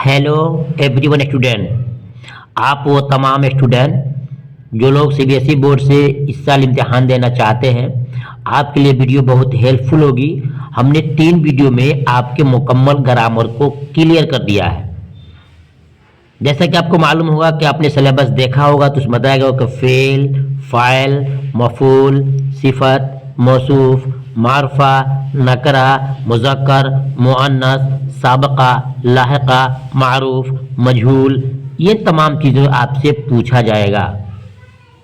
Hello everyone student, आप वो तमाम स्टूडेंट जो लोग सीबीएसई बोर्ड से इस साल इम्तिहान देना चाहते हैं, आपके लिए वीडियो बहुत हेल्पफुल होगी। हमने 3 वीडियो में आपके मुकम्मल ग्रामर को क्लियर कर दिया है। जैसा कि आपको मालूम होगा कि आपने सिलेबस देखा होगा तो उसमें बताया गया कि फेल, फाइल, मफूल, सिफत, मौसूफ, मारफा, नकरा, मुज़क्कर, मुअन्नस, साबका, लाहिका, मारूफ, मजहूल, ये तमाम चीज़ें आपसे पूछा जाएगा।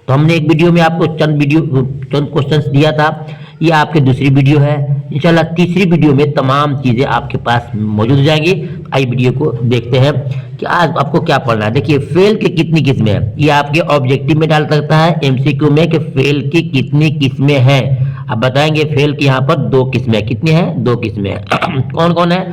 तो हमने एक वीडियो में आपको चंद क्वेश्चंस दिया था। ये आपकी दूसरी वीडियो है। इंशाल्लाह तीसरी वीडियो में तमाम चीज़ें आपके पास मौजूद हो जाएंगी। आइए वीडियो को देखते हैं कि आज आपको क्या पढ़ना है। देखिए, फेल की कितनी किस्में हैं, ये आपके ऑब्जेक्टिव में डाल सकता है एमसीक्यू में कि फेल की कितनी किस्में हैं। अब बताएंगे फेल की यहाँ पर 2 किस्में। कितनी हैं? 2 किस्में हैं। कौन कौन है?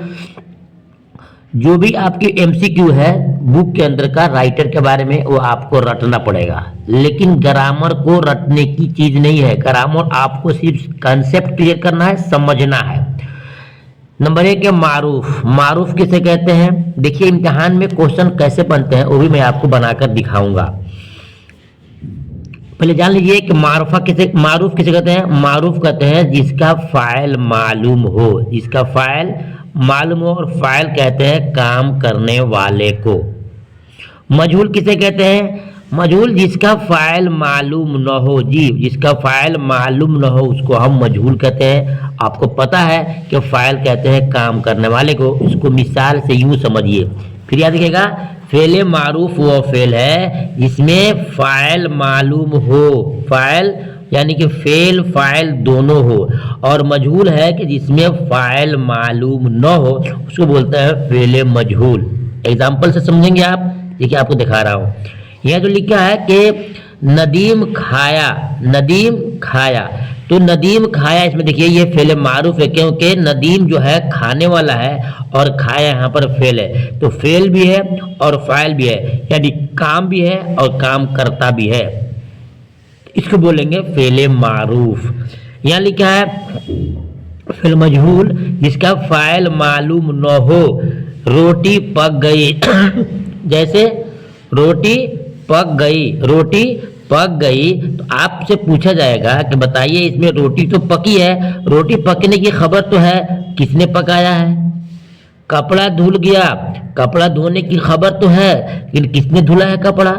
जो भी आपकी एमसीक्यू है बुक के अंदर का राइटर के बारे में, वो आपको रटना पड़ेगा, लेकिन ग्रामर को रटने की चीज नहीं है। ग्रामर आपको सिर्फ कंसेप्ट क्लियर करना है, समझना है। नंबर 1 है मारूफ। मारूफ किसे कहते हैं? देखिए, इम्तिहान में क्वेश्चन कैसे बनते हैं वो भी मैं आपको बनाकर दिखाऊंगा। पहले जान लीजिए कि मारूफ किसे कहते हैं। मारूफ कहते हैं जिसका फाइल मालूम हो, जिसका फाइल मालूम हो, और फाइल कहते हैं काम करने वाले को। मजहूल किसे कहते हैं? मजहूल जिसका फाइल मालूम न हो, जी जिसका फाइल मालूम न हो उसको हम मजहूल कहते हैं। आपको पता है कि फाइल कहते हैं काम करने वाले को। उसको मिसाल से यूं समझिए, फिर याद रखिएगा। फेल मारूफ वो फेल है जिसमें फाइल मालूम हो, फाइल यानी कि फेल फाइल दोनों हो, और मजहूल है कि जिसमें फाइल मालूम न हो उसको बोलते हैं फेल मजहूल। एग्जाम्पल से समझेंगे आप। देखिए, आपको दिखा रहा हूँ। यहाँ जो लिखा है कि नदीम खाया, नदीम खाया, तो नदीम खाया, इसमें देखिए ये फेल मारूफ है क्योंकि नदीम जो है खाने वाला है और खाया यहाँ पर फेल है। तो फेल भी है और फाइल भी है, यानी काम भी है और काम करता भी है। इसको बोलेंगे फेल मारूफ। यहाँ लिखा है फेल मजहूल जिसका फाइल मालूम न हो। रोटी पक गई जैसे रोटी पक गई, रोटी पक गई, तो आपसे पूछा जाएगा कि बताइए इसमें रोटी तो पकी है, रोटी पकने की खबर तो है, किसने पकाया है? कपड़ा धुल गया, कपड़ा धोने की खबर तो है, लेकिन किसने धुला है कपड़ा?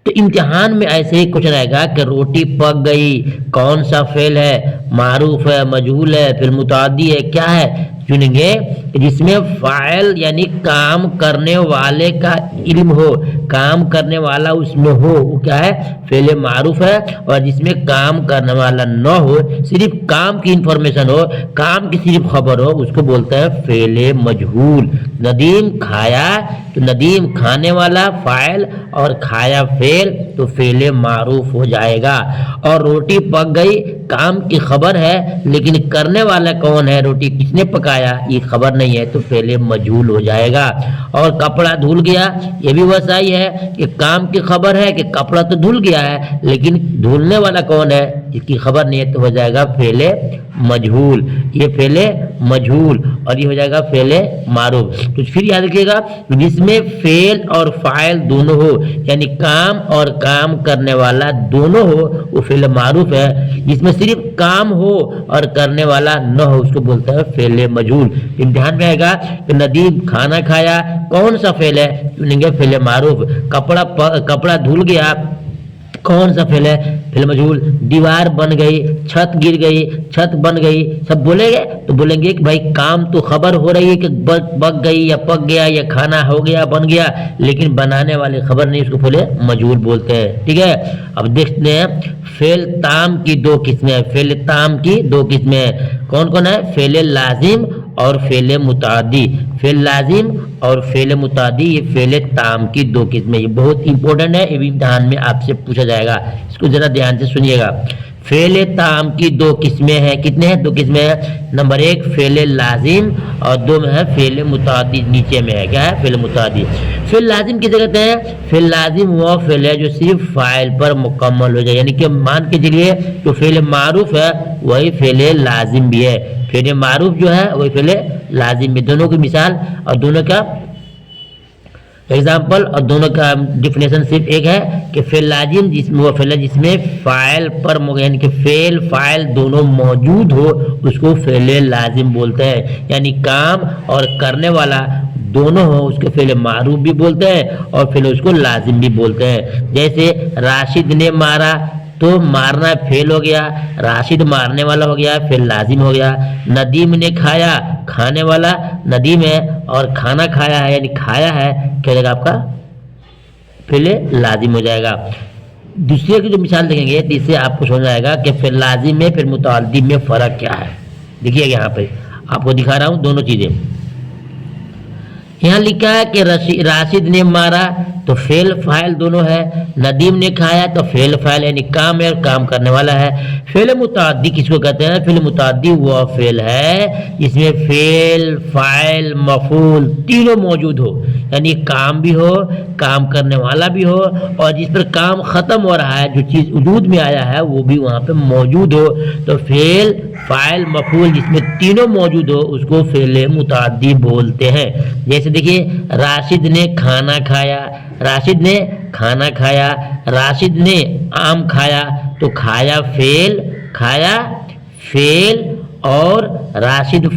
तो इम्तिहान में ऐसे ही कुछ रहेगा कि रोटी पक गई, कौन सा फेल है? मारूफ है, मजहूल है, फिर मुतादी है, क्या है? चुनेंगे जिसमें फाइल यानी काम करने वाले का इल्म हो, काम करने वाला उसमें हो, वो क्या है? फेल मारूफ है। और जिसमें काम करने वाला न हो, सिर्फ काम की इंफॉर्मेशन हो, काम की सिर्फ खबर हो, उसको बोलते हैं फेल मजहूल। नदीम खाया, तो नदीम खाने वाला फाइल और खाया फेल, तो फेल मारूफ हो जाएगा। और रोटी पक गई, काम की खबर है लेकिन करने वाला कौन है? रोटी किसने पकाया ये खबर नहीं है, तो फेल मजहूल हो जाएगा। और कपड़ा धुल गया, ये भी वैसा ही है कि काम की खबर है कि कपड़ा तो धुल गया है, लेकिन धुलने वाला कौन है इसकी खबर नहीं है, तो हो जाएगा फेल मजहूल। ये फेल मजहूल और ये हो जाएगा फेल मारूफ। तो फिर याद रखिएगा, जिसमें फेल और फाइल दोनों हो, यानी काम और काम करने वाला दोनों हो, वो फेल मारूफ है। जिसमें सिर्फ काम हो और करने वाला न हो उसको बोलते हैं फेल मजहूल। इम्तिहान में आएगा कि नदीम खाना खाया, कौन सा फेल है? चुनेंगे फेल मारूफ। कपड़ा धुल गया, कौन सा फेल है? फेल मजहूल। दीवार बन गई, छत गिर गई, छत बन गई, सब बोलेंगे तो बोलेंगे कि भाई काम तो खबर हो रही है कि पक गई या पक गया या खाना हो गया बन गया, लेकिन बनाने वाली खबर नहीं, उसको फेल मजहूल बोलते हैं। ठीक है, अब देखते हैं फेल ताम की 2 किस्में। फेल ताम की 2 किस्में कौन कौन है? फेल लाजिम और फेल मुतादी। फेल लाजिम और फेल मुतादी, ये फेल ताम की 2 किस्में। ये बहुत इंपॉर्टेंट है, ये भी इम्तिहान में आपसे पूछा जाएगा, इसको जरा ध्यान से सुनिएगा। फेल ताम की 2 किस्में हैं। कितने हैं? 2 किस्में हैं। नंबर 1 फेल लाजिम और 2 में है फेल मुतादी। नीचे में है क्या है? फेल मुतादी। फेल लाजिम किसे कहते हैं? फेल लाजिम वो फेल है जो सिर्फ फाइल पर मुकम्मल हो जाए, यानी कि मान के चलिए जो फेल मारूफ है वही फेल लाजिम भी है। फेल मारूफ जो है वही फेल लाजिम भी, दोनों की मिसाल और दोनों का एग्जाम्पल, और दोनों का डिफिनेशन सिर्फ एक है कि फेल लाजिम जिसमें वो फेल है जिसमें फाइल पर यानी कि फेल फाइल दोनों मौजूद हो उसको फेल लाजिम बोलते हैं, यानी काम और करने वाला दोनों हो उसके फेल मारूफ भी बोलते हैं और फेल उसको लाजिम भी बोलते हैं। जैसे राशिद ने मारा तो मारना फेल हो गया, राशिद मारने वाला हो गया, फेल लाजिम हो गया। नदीम ने खाया, खाने वाला नदीम है और खाना खाया है यानी खाया है, क्या रहेगा आपका फेल लाजिम हो जाएगा। दूसरे की जो मिसाल देखेंगे तो इससे आपको समझ आएगा कि फेल लाजिम में फिर मुतअद्दी में फ़र्क क्या है। देखिए यहाँ पे आपको दिखा रहा हूँ दोनों चीज़ें। यहाँ लिखा है कि राशिद ने मारा तो फेल फाइल दोनों है, नदीम ने खाया तो फेल फाइल यानी काम है और काम करने वाला है। फेल मुतअद्दी किसको कहते हैं? फेल मुतअद्दी वो फेल है जिसमें फेल फाइल मफूल तीनों मौजूद हो, यानी काम भी हो, काम करने वाला भी हो और जिस पर काम खत्म हो रहा है, जो चीज़ वजूद में आया है वो भी वहाँ पे मौजूद हो। तो फेल फाइल मफूल जिसमें तीनों मौजूद हो उसको फेल मुतअद्दी बोलते हैं। जैसे देखिए, राशिद ने खाना खाया, राशिद ने खाना खाया, राशिद ने आम खाया तो खाया फेल और राशिद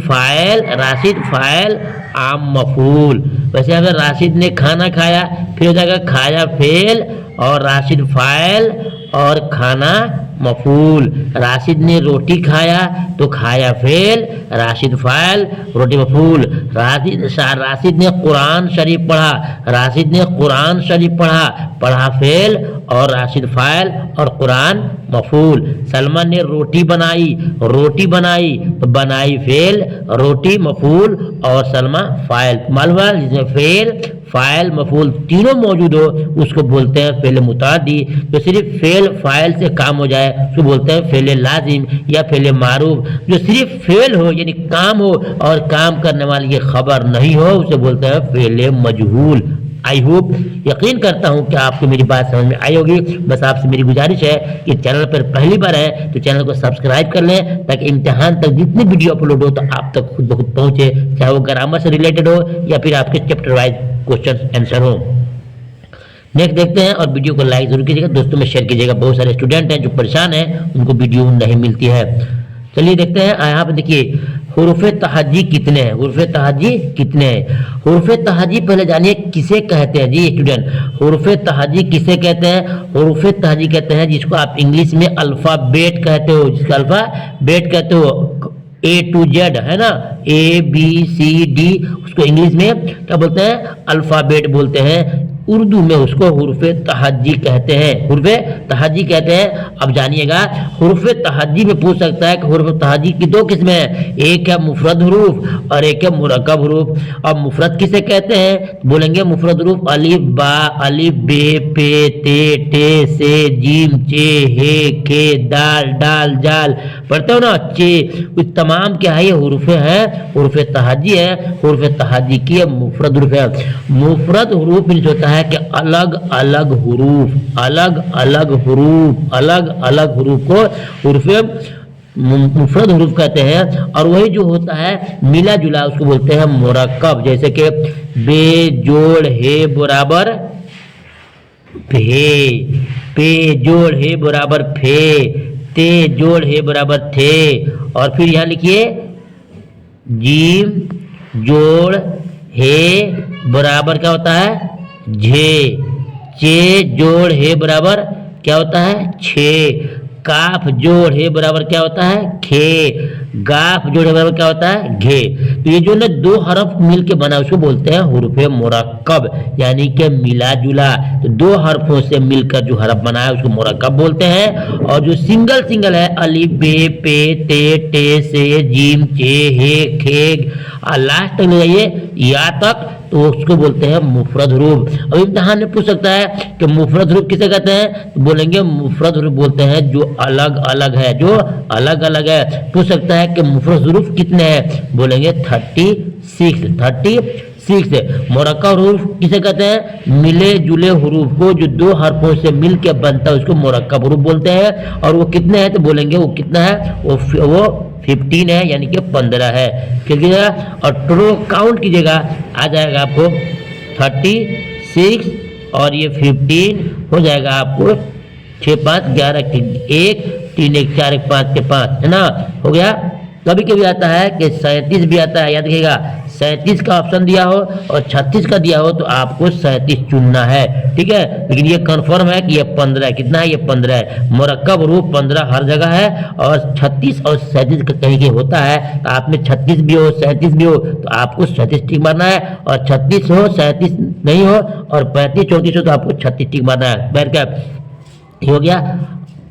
फाइल आम मफूल। वैसे अगर राशिद ने खाना खाया फिर हो जाएगा खाया फेल और राशिद फाइल और खाना मफूल। राशिद ने रोटी खाया तो खाया फेल, राशिद फाइल, रोटी मफूल। राशिद ने कुरान शरीफ पढ़ा, राशिद ने कुरान शरीफ पढ़ा, पढ़ा फेल और राशिद फाइल और कुरान मफूल। सलमा ने रोटी बनाई तो बनाई फेल, रोटी मफूल और सलमा फाइल। मालूम है जिसमें फेल फाइल मफूल तीनों मौजूद हो उसको बोलते हैं फेल मुतअद्दी। जो सिर्फ फेल फाइल से काम हो जाए उसको बोलते हैं फेल लाजिम या फेल मारूफ। जो सिर्फ फेल हो यानी काम हो और काम करने वाली की खबर नहीं हो उसे बोलते हैं फेल मजहूल। आई होप, यकीन करता हूँ कि आपको मेरी बात समझ में आई होगी। बस आपसे मेरी गुजारिश है कि चैनल पर पहली बार है तो चैनल को सब्सक्राइब कर लें ताकि इम्तिहान तक जितनी वीडियो अपलोड हो तो आप तक खुद ब खुद पहुँचे, चाहे वो ग्रामर से रिलेटेड हो या फिर आपके चैप्टर वाइज क्वेश्चन आंसर हो। नेक्स्ट देखते हैं और वीडियो को लाइक जरूर कीजिएगा, दोस्तों में शेयर कीजिएगा। बहुत सारे स्टूडेंट हैं जो परेशान हैं, उनको वीडियो नहीं मिलती है। चलिए देखते हैं, यहाँ पे देखिए हुरूफ़े तहज्जी कितने हैं, हुरूफ़े तहज्जी कितने हैं। हुरूफ़े तहज्जी पहले जानिए किसे कहते हैं जी स्टूडेंट। हुरूफ़े तहज्जी किसे कहते हैं? हुरूफ़े तहज्जी कहते हैं जिसको आप इंग्लिश में अल्फ़ाबेट कहते हो, जिसका अल्फ़ाबेट कहते हो, A to Z है ना, ABCD, उसको इंग्लिश में क्या बोलते हैं? अल्फ़ाबेट बोलते हैं। उर्दू में उसको हुरूफ़े तहज्जी कहते हैं, हुरूफ़े तहज्जी कहते हैं। अब जानिएगा हुरूफ़े तहज्जी में पूछ सकता है कि हुरूफ़े तहज्जी की दो किस्में हैं, एक है मुफरद हुरूफ और एक है मुरक्कब हुरूफ। अब मुफरद किसे कहते हैं? बोलेंगे मुफरद हुरूफ अलिफ बा, अलिफ बे, पे ते टे से जीम चे हे के दाल डाल जाल, पढ़ते हो ना चे, कुछ तमाम क्या है ये हुरूफ़े हैं, हुरूफ़े तहज्जी है। हुरूफ़े तहज्जी की मुफरद हुरूफ है। मुफरद हुरूफ मीन्स होता है कि अलग अलग हुरूफ को हुरूफ़े मुफरद हुरूफ कहते हैं। और वही जो होता है मिला जुला उसको बोलते हैं मुरक्कब। जैसे कि बे जोड़ हे बराबर फे, पे जोड़ हे बराबर फे, ते जोड़ हे बराबर थे। और फिर यहाँ लिखिए जीम जोड़ हे बराबर क्या होता है झे, चे जोड़ हे बराबर क्या होता है छे, काफ जोड़ हे बराबर क्या होता है खे, गाफ जोड़ हे बराबर क्या होता है घे। तो ये जो ना दो हरफ मिल के बना उसको बोलते हैं हुरूफ़े मुरक्कब, यानी कि मिला जुला। तो दो हरफों से मिलकर जो हरफ बना है उसको मुरक्कब बोलते हैं। और जो सिंगल है अलिफ बे पे ते टे से जीम चे हे खे, लास्ट तक ले जाइए या तक, तो उसको बोलते हैं मुफरद हुरूफ। अब इम्तिहान में पूछ सकता है कि मुफरद हुरूफ किसे कहते हैं, तो बोलेंगे मुफरद हुरूफ बोलते हैं जो अलग अलग है, जो अलग अलग है। पूछ सकता है कि मुफरद हुरूफ कितने हैं, बोलेंगे 36। मुरक्कब हुरूफ किसे कहते हैं? मिले जुले हुरूफ को जो दो हरफों से मिल के बनता है उसको मुरक्कब हुरूफ बोलते हैं। और वो कितने हैं, तो बोलेंगे वो कितना है, वो 15 है, यानी कि 15 है। और टोटल काउंट कीजिएगा आ जाएगा आपको 36। 6 और ये 15 हो जाएगा आपको 6 5 11 1 3 1 4 1 5 के 5 है ना, हो गया। कभी कभी आता है कि 37 भी आता है, याद रखिएगा 37 का ऑप्शन दिया हो और 36 का दिया हो तो आपको 37 चुनना है, ठीक है। लेकिन ये कंफर्म है कि ये 15 है, कितना है ये 15 है, मुरक्कब रूप 15 हर जगह है और 36 और 37 का कहीं कहीं होता है, तो आप में 36 भी हो 37 भी हो तो आपको 37 टिक मारना है, और 36 हो 37 नहीं हो और 35 34 हो तो आपको 36 टिक मारना है। बैठ क्या हो गया।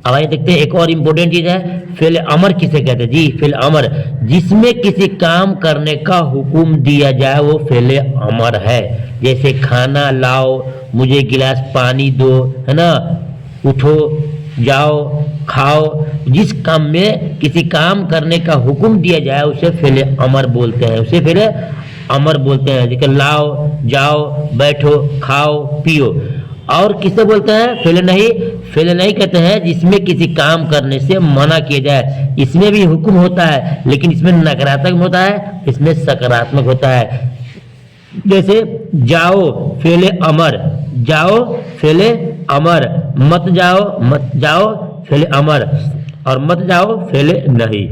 अब आइए देखते हैं एक और इम्पोर्टेंट चीज है, फेल अमर किसे कहते हैं जी। फेल अमर जिसमें किसी काम करने का हुक्म दिया जाए वो फेल अमर है। जैसे खाना लाओ, मुझे गिलास पानी दो, है ना, उठो जाओ खाओ, जिस काम में किसी काम करने का हुक्म दिया जाए उसे फेल अमर बोलते हैं, उसे फेल अमर बोलते हैं। जैसे लाओ जाओ बैठो खाओ पियो। और किसे बोलते हैं फेल नहीं। फेल नहीं कहते हैं जिसमें किसी काम करने से मना किया जाए, इसमें भी हुक्म होता है लेकिन इसमें नकारात्मक होता है, इसमें सकारात्मक होता है। जैसे जाओ फेले अमर, जाओ फेले अमर, मत जाओ फेले अमर, और मत जाओ फेले नहीं।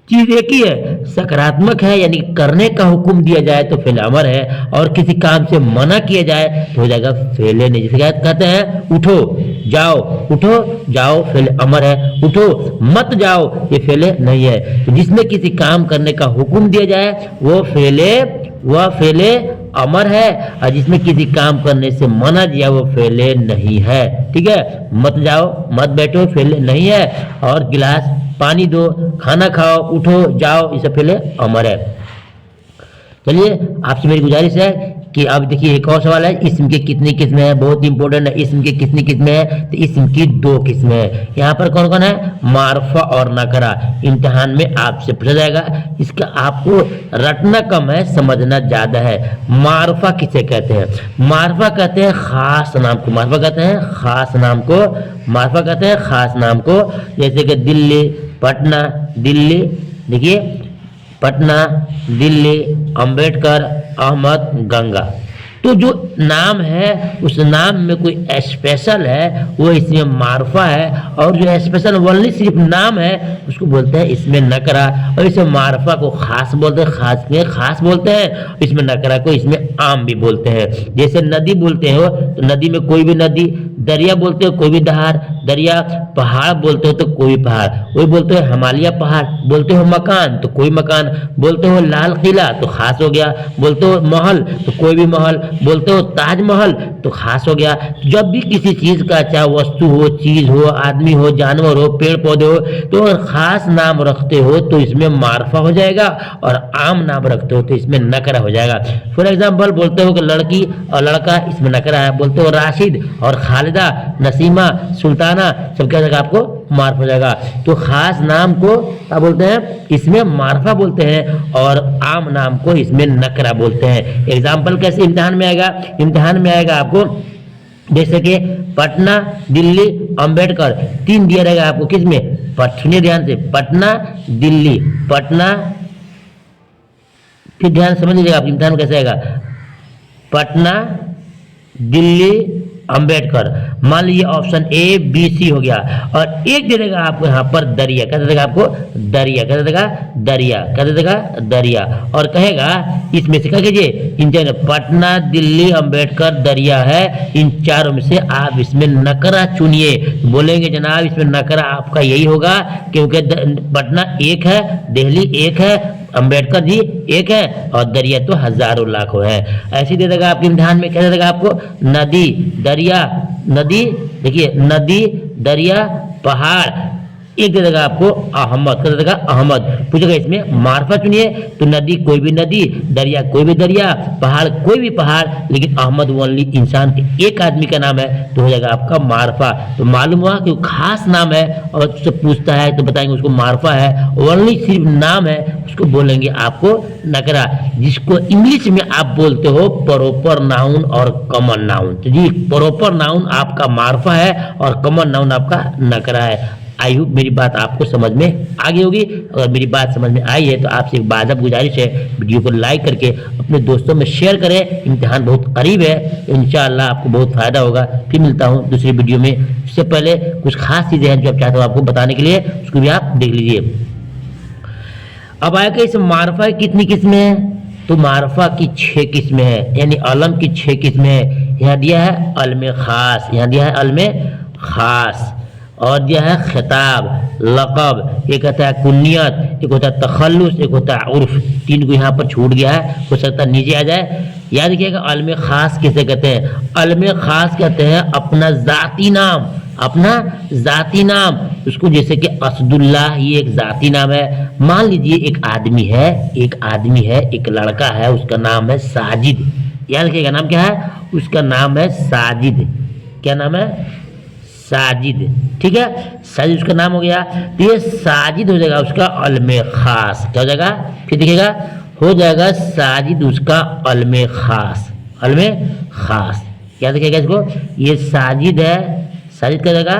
चीज एक ही है, सकारात्मक है यानी करने का हुक्म दिया जाए तो फेल अमर है, और किसी काम से मना किया जाए तो हो जाएगा फेले नहीं। जैसे कहते हैं उठो जाओ फेल अमर है, उठो मत जाओ ये फेले नहीं है। तो जिसमें किसी काम करने का हुक्म दिया जाए वो फेले अमर है, और जिसमें किसी काम करने से मना दिया वो फेले नहीं है, ठीक है। मत जाओ मत बैठो फेले नहीं है, और गिलास पानी दो, खाना खाओ, उठो जाओ, ये सब फेले अमर है। चलिए आपसे मेरी गुजारिश है कि अब देखिए एक और सवाल है, इसम की कितनी किस्में हैं, बहुत इंपॉर्टेंट है। इसम की कितनी किस्में हैं, तो इसम की 2 किस्में हैं। यहाँ पर कौन कौन है, मारफा और नकरा। इम्तिहान में आपसे पूछा जाएगा, इसका आपको रटना कम है समझना ज्यादा है। मारफा किसे कहते हैं, मारफा कहते हैं खास नाम को, मारफा कहते हैं खास नाम को, मारफा कहते हैं खास नाम को। जैसे कि दिल्ली पटना, दिल्ली देखिए पटना दिल्ली अम्बेडकर अहमद गंगा, तो जो नाम है उस नाम में कोई स्पेशल है वो इसमें मारफा है, और जो स्पेशल ओनली सिर्फ नाम है उसको बोलते हैं इसमें नकरा, और इसमें मारफा को खास बोलते हैं, खास में खास बोलते हैं, इसमें नकरा को इसमें आम भी बोलते हैं। जैसे नदी बोलते हो तो नदी में कोई भी नदी, दरिया बोलते हो कोई भी दरिया, पहाड़ बोलते हो तो कोई पहाड़, वही बोलते हो हिमालय पहाड़, बोलते हो मकान तो कोई मकान, बोलते हो लाल किला तो खास हो गया, बोलते हो महल तो कोई भी महल, बोलते हो ताजमहल तो खास हो गया। जब भी किसी चीज का चाहे वस्तु हो, चीज हो, आदमी हो, जानवर हो, पेड़ पौधे हो, तो खास नाम रखते हो तो इसमें मारफा हो जाएगा, और आम नाम रखते हो तो इसमें नकरा हो जाएगा। फॉर एग्जाम्पल बोलते हो कि लड़की और लड़का, इसमें नकरा है। बोलते हो राशिद और खालिदा, नसीमा, सुल्ताना, सब क्या जाएगा आपको मार्फ हो जाएगा। तो खास नाम को क्या बोलते हैं, इसमें मार्फा बोलते हैं, और आम नाम को इसमें नकरा बोलते हैं। एग्जाम्पल कैसे इम्तिहान में आएगा, इम्तिहान में आएगा आपको जैसे कि पटना दिल्ली अम्बेडकर, 3 दिया रहेगा आपको किसमें, सुनिए ध्यान से, पटना दिल्ली, पटना, फिर ध्यान समझ लीजिएगा आप इम्तिहान कैसे आएगा, पटना दिल्ली अम्बेडकर। मान लीजिए ऑप्शन ए बी सी हो गया, और एक दे देगा आपको यहाँ पर दरिया, क्या दे देगा आपको दरिया, क्या दे देगा दरिया, क्या दे देगा दरिया, और कहेगा इसमें से क्या कीजिए, इन पटना दिल्ली अम्बेडकर दरिया है, इन चारों में से आप इसमें नकरा चुनिए। बोलेंगे जनाब इसमें नकरा आपका यही होगा क्योंकि पटना एक है, दिल्ली एक है, अम्बेडकर जी एक है, और दरिया तो हजारों लाखों है। ऐसे दे देगा आपके इम्तिहान में, क्या दे देगा आपको, नदी दरिया, नदी देखिए नदी दरिया पहाड़, एक दे देगा आपको अहमद, क्या दे देगा अहमद। पूछेगा इसमें मारफा चुनिए, तो नदी कोई भी नदी, दरिया कोई भी दरिया, पहाड़ कोई भी पहाड़, लेकिन अहमद ओनली इंसान के एक आदमी का नाम है तो हो जाएगा आपका मारफा। तो मालूम हुआ कि वो खास नाम है और उससे पूछता है तो बताएंगे उसको मारफा है, ओनली सिर्फ नाम है उसको बोलेंगे आपको नकरा, जिसको इंग्लिश में आप बोलते हो प्रॉपर नाउन और कॉमन नाउन। तो जी प्रॉपर नाउन आपका मारफा है और कॉमन नाउन आपका नकरा है। आई होप मेरी बात आपको समझ में आ गई होगी। अगर मेरी बात समझ में आई है तो आपसे एक बाज़ब गुजारिश है, वीडियो को लाइक करके अपने दोस्तों में शेयर करें। इम्तिहान बहुत करीब है, इंशाअल्लाह आपको बहुत फ़ायदा होगा। फिर मिलता हूँ दूसरी वीडियो में। इससे पहले कुछ खास चीज़ें हैं जो आप चाहते हो आपको बताने के लिए, उसको भी आप देख लीजिए। अब आएगा इस मारफा की कितनी किस्में हैं, तो मारफा की 6 किस्में हैं, यानी अलम की 6 किस्में हैं। यहाँ दिया है अलम खास, यहाँ दिया है अलम खास, और दिया है खिताब, लक़ब, एक होता है कुन्नियत, एक होता है तखल्लुस, एक होता है उर्फ। 3 को यहाँ पर छूट गया है, हो सकता है नीचे आ जाए। याद रखिएगा अलम खास किसे कहते हैं। अलम खास कहते हैं अपना ज़ाती नाम, अपना ज़ाती नाम। उसको जैसे कि असदुल्लाह, ये एक ज़ाती नाम है। मान लीजिए एक आदमी है, एक लड़का है, उसका नाम है साजिद। याद रखिएगा नाम क्या है, उसका नाम है साजिद। क्या नाम है, साजिद। ठीक है, साजिद उसका नाम हो गया, तो ये साजिद हो जाएगा उसका अलम खास। क्या हो जाएगा, फिर देखिएगा, हो जाएगा साजिद उसका अलम खास, अलम खास। क्या देखिएगा इसको, ये साजिद है, साजिद क्या जाएगा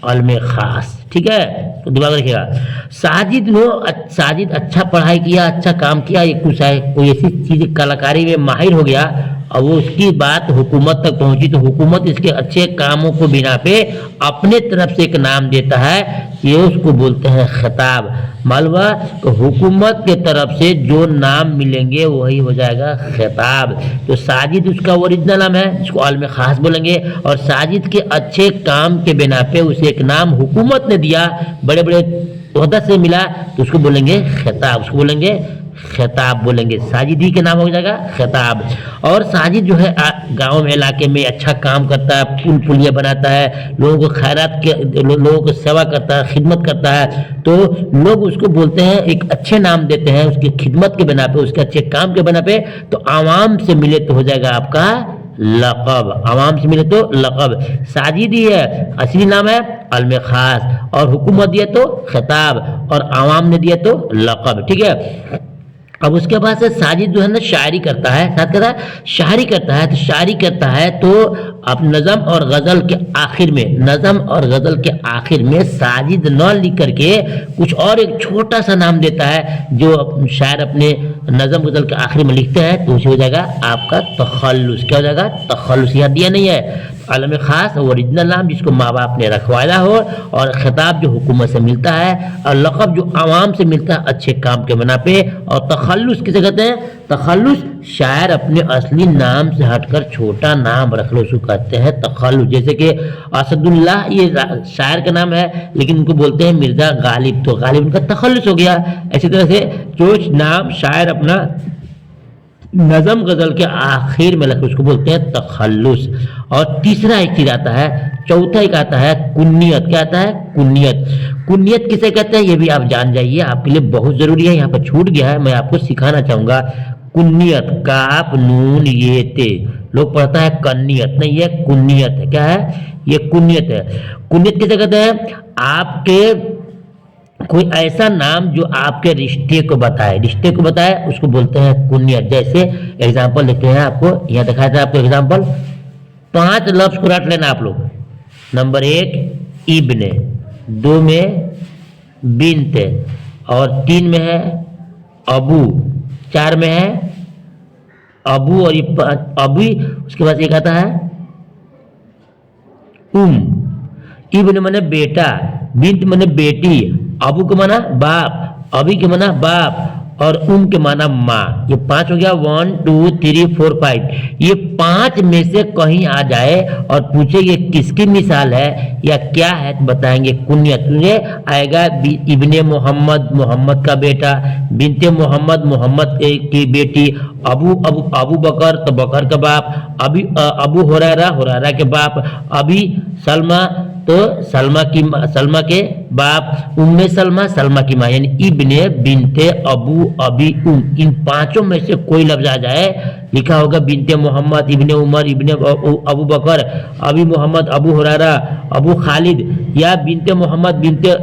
अलम खास। ठीक है, तो दिमाग रखिएगा। साजिद अच्छा पढ़ाई किया, अच्छा काम किया, ये कुछ है कोई ऐसी चीज कलाकारी में माहिर हो गया और वो उसकी बात हुकूमत तक पहुंची, तो हुकूमत इसके अच्छे कामों को बिना पे अपने तरफ से एक नाम देता है, ये उसको बोलते हैं खिताब। मालूम है, तो हुकूमत के तरफ से जो नाम मिलेंगे वही हो जाएगा खिताब। तो साजिद उसका ओरिजिनल नाम है, जिसको आलम खास बोलेंगे, और साजिद के अच्छे काम के बिना पे उसे एक नाम हुकूमत ने दिया, बड़े बड़े ओहदा से मिला, तो उसको बोलेंगे खिताब, उसको बोलेंगे खिताब बोलेंगे। साजिदी के नाम हो जाएगा खिताब। और साजिद जो है गांव में इलाके में अच्छा काम करता है, पुल पुलिया बनाता है, लोगों को खैरात के, लोगों को सेवा करता है, खिदमत करता है, तो लोग उसको बोलते हैं, एक अच्छे नाम देते हैं उसकी खिदमत के बिना पे, उसके अच्छे काम के बिना पे। तो आवाम से मिले तो हो जाएगा आपका लक़ब, आवाम से मिले तो लक़ब। साजिदी है, असली नाम है अलम खास, और हुकूमत दिया तो खिताब, और आवाम ने दिया तो लक़ब। ठीक है, अब उसके बाद से साजिद जो है ना शायरी करता है, साथ कहता है शायरी करता है, तो शायरी करता है तो अब नज़म और गज़ल के आखिर में, नज़म और गज़ल के आखिर में साजिद न लिख करके कुछ और एक छोटा सा नाम देता है, जो शायर अपने नज़म गज़ल के आखिर में लिखते हैं, तो उसे हो जाएगा आपका तखल्लुस। क्या हो जाएगा, तखल्लुस। यहाँ दिया नहीं है अलम खास ओरिजिनल नाम जिसको माँ बाप ने रखवाया हो, और खिताब जो हुकूमत से मिलता है, और लक़ब जो आवाम से मिलता है अच्छे काम के बना पे। और तखल्लुस किसे कहते हैं, तखल्लुस शायर अपने असली नाम से हटकर छोटा नाम रख लो, उसको कहते हैं तखल्लुस। जैसे कि असदुल्लाह ये शायर का नाम है, लेकिन उनको बोलते हैं मिर्ज़ा गालिब, तो गालिब उनका तखल्लुस हो गया। इसी तरह से जो नाम शायर अपना नज़म गज़ल के आखिर में लगे उसको बोलते हैं तखल्लुस। और तीसरा एक चीज आता है, चौथा एक आता है कुन्नियत। क्या आता है, कुन्नियत। कुन्नियत किसे कहते हैं ये भी आप जान जाइए, आपके लिए बहुत जरूरी है, यहाँ पर छूट गया है, मैं आपको सिखाना चाहूंगा। कुन्नियत, काफ नून ये ते, लोग पढ़ता है कन्नियत, नहीं ये कुन्नियत है। क्या है, ये कुन्नियत है। कुन्नियत किसे कहते हैं, आपके कोई ऐसा नाम जो आपके रिश्ते को बताए, रिश्ते को बताए, उसको बोलते हैं कुन्नियत। जैसे एग्जांपल देखते हैं, आपको यहाँ दिखाया था आपको एग्जांपल, 5 लफ्ज को रट लेना आप लोग। नंबर 1 इब्ने, 2 में बिन्त, और 3 में है अबू, 4 में है अबू, और ये अबू, उसके बाद एक आता है इब्न माने बेटा, बिन्त माने बेटी, अबू के माना बाप, अभी के माना बाप, और के माना माँ। ये 5 हो गया, 1 2 3 4 5। ये 5 में से कहीं आ जाए और पूछे ये किसकी मिसाल है या क्या है, तो बताएंगे कुन्नियत। तुझे आएगा इब्ने मोहम्मद, मोहम्मद का बेटा, बिनते मोहम्मद, मोहम्मद की बेटी, अबू बकर, तो बकर का बाप, अबू हुरैरा, हुरैरा के बाप, अभी सलमा, तो सलमा के बाप, उम्मे सलमा, सलमा की माँ, यानी इब्ने, बिनते, अबू, अबी, इन 5 में से कोई लफ्ज आ जाए, लिखा होगा बिनते मोहम्मद, इब्ने उमर, इब्ने अबू बकर, अबी मोहम्मद, अबू हुरैरा, अबू खालिद, या बिनते मोहम्मद, बिनते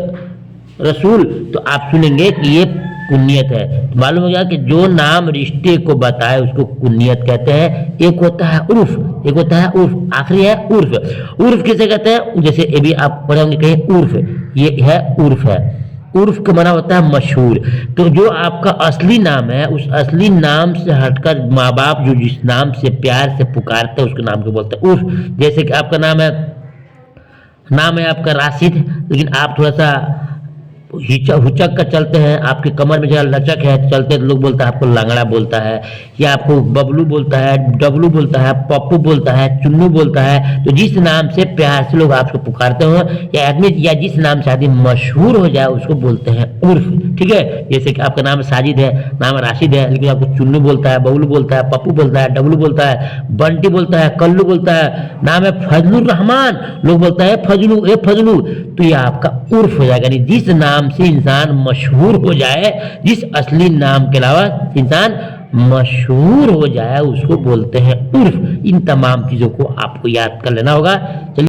रसूल, तो आप सुनेंगे कि ये कुन्नियत है। तो मालूम हो गया कि जो नाम रिश्ते को बताए उसको कुन्नियत कहते हैं। एक होता है उर्फ, एक होता है उर्फ, आखिरी है उर्फ। उर्फ किसे कहते हैं? जैसे ये भी आप पढ़े होंगे कहीं उर्फ, ये है उर्फ है। उर्फ का माना होता है मशहूर। तो जो आपका असली नाम है उस असली नाम से हटकर माँ बाप जो जिस नाम से प्यार से पुकारते हैं उसके नाम को बोलते हैं उर्फ। जैसे कि आपका नाम है आपका राशिद, लेकिन आप थोड़ा सा हुचक का चलते हैं, आपके कमर में जरा लचक है, चलते तो लोग बोलता है आपको लंगड़ा बोलता है, या आपको बबलू बोलता है, डबलू बोलता है, पप्पू बोलता है, चुन्नू बोलता है। तो जिस नाम से प्यार से लोग आपको पुकारते हो या आदमी या जिस नाम से आदमी मशहूर हो जाए उसको बोलते हैं उर्फ। ठीक है, जैसे कि आपका नाम साजिद है, नाम राशिद है, लेकिन आपको चुन्नू बोलता है, बबलू बोलता है, पप्पू बोलता है, डबलू बोलता है, बंटी बोलता है, कल्लू बोलता है। नाम है फजलुर रहमान, लोग बोलता है फजलू ए फजलू। तो ये आपका उर्फ हो जाएगा। जिस नाम से इंसान मशहूर हो जाए, जिस असली नाम के अलावा इंसान मशहूर हो जाए उसको बोलते हैं उर्फ। इन तमाम चीजों को आपको याद कर लेना होगा। चलिए